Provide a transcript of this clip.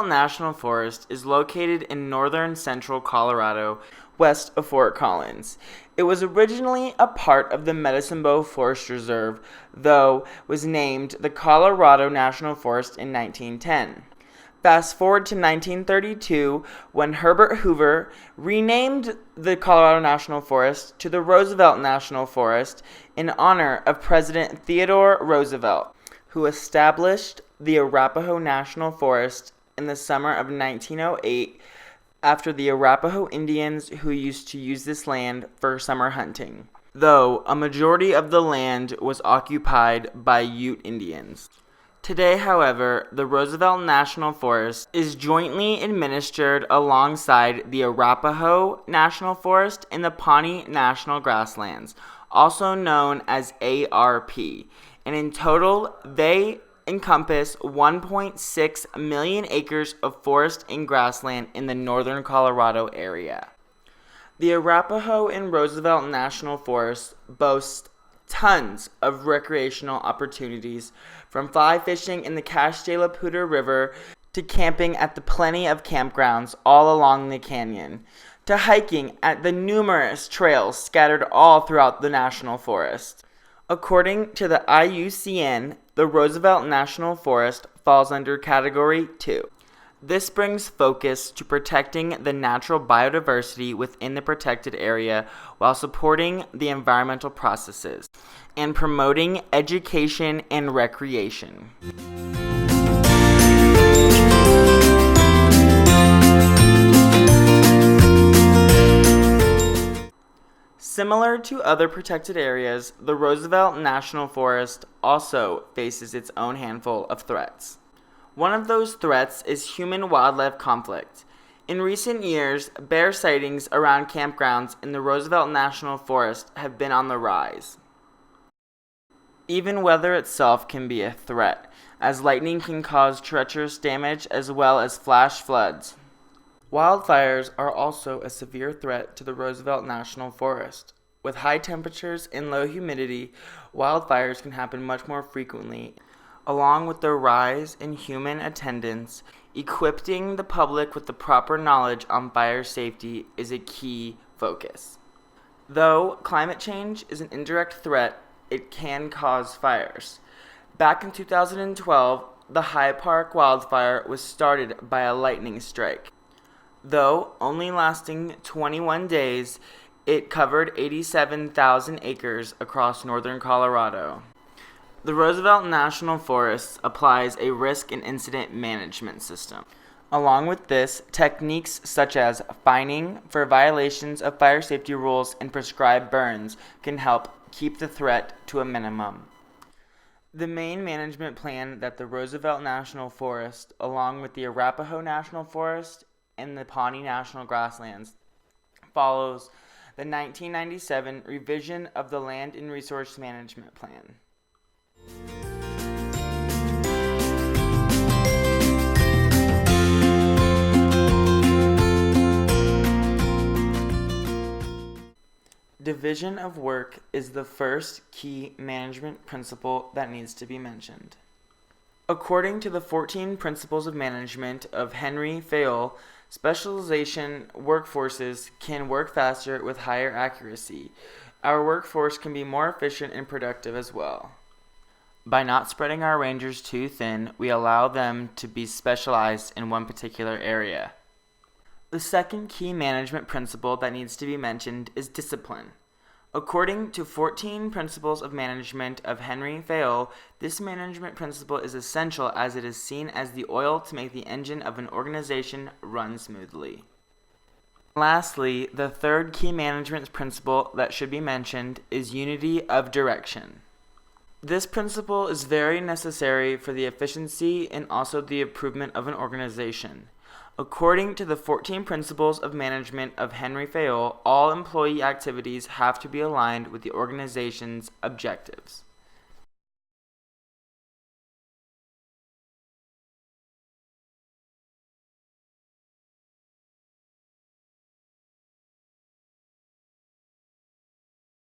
Roosevelt National Forest is located in northern central Colorado, west of Fort Collins. It was originally a part of the Medicine Bow Forest Reserve, though was named the Colorado National Forest in 1910. Fast forward to 1932, when Herbert Hoover renamed the Colorado National Forest to the Roosevelt National Forest in honor of President Theodore Roosevelt, who established the Arapahoe National Forest in the summer of 1908 after the Arapahoe Indians who used to use this land for summer hunting, though a majority of the land was occupied by Ute Indians. Today, however, the Roosevelt National Forest is jointly administered alongside the Arapahoe National Forest and the Pawnee National Grasslands, also known as ARP, and in total, they encompass 1.6 million acres of forest and grassland in the northern Colorado area. The Arapahoe and Roosevelt National Forest boast tons of recreational opportunities, from fly fishing in the Cache de la Poudre River to camping at the plenty of campgrounds all along the canyon, to hiking at the numerous trails scattered all throughout the national forest. According to the IUCN, the Roosevelt National Forest falls under Category 2. This brings focus to protecting the natural biodiversity within the protected area while supporting the environmental processes and promoting education and recreation. Similar to other protected areas, the Roosevelt National Forest also faces its own handful of threats. One of those threats is human-wildlife conflict. In recent years, bear sightings around campgrounds in the Roosevelt National Forest have been on the rise. Even weather itself can be a threat, as lightning can cause treacherous damage as well as flash floods. Wildfires are also a severe threat to the Roosevelt National Forest. With high temperatures and low humidity, wildfires can happen much more frequently. Along with the rise in human attendance, equipping the public with the proper knowledge on fire safety is a key focus. Though climate change is an indirect threat, it can cause fires. Back in 2012, the High Park wildfire was started by a lightning strike. Though only lasting 21 days, it covered 87,000 acres across northern Colorado. The Roosevelt National Forest applies a risk and incident management system. Along with this, techniques such as fining for violations of fire safety rules and prescribed burns can help keep the threat to a minimum. The main management plan that the Roosevelt National Forest, along with the Arapahoe National Forest and the Pawnee National Grasslands, follows the 1997 revision of the Land and Resource Management Plan. Division of work is the first key management principle that needs to be mentioned. According to the 14 Principles of Management of Henry Fayol, specialization workforces can work faster with higher accuracy. Our workforce can be more efficient and productive as well. By not spreading our rangers too thin, we allow them to be specialized in one particular area. The second key management principle that needs to be mentioned is discipline. According to 14 Principles of Management of Henry Fayol, this management principle is essential as it is seen as the oil to make the engine of an organization run smoothly. Lastly, the third key management principle that should be mentioned is unity of direction. This principle is very necessary for the efficiency and also the improvement of an organization. According to the 14 Principles of Management of Henry Fayol, all employee activities have to be aligned with the organization's objectives.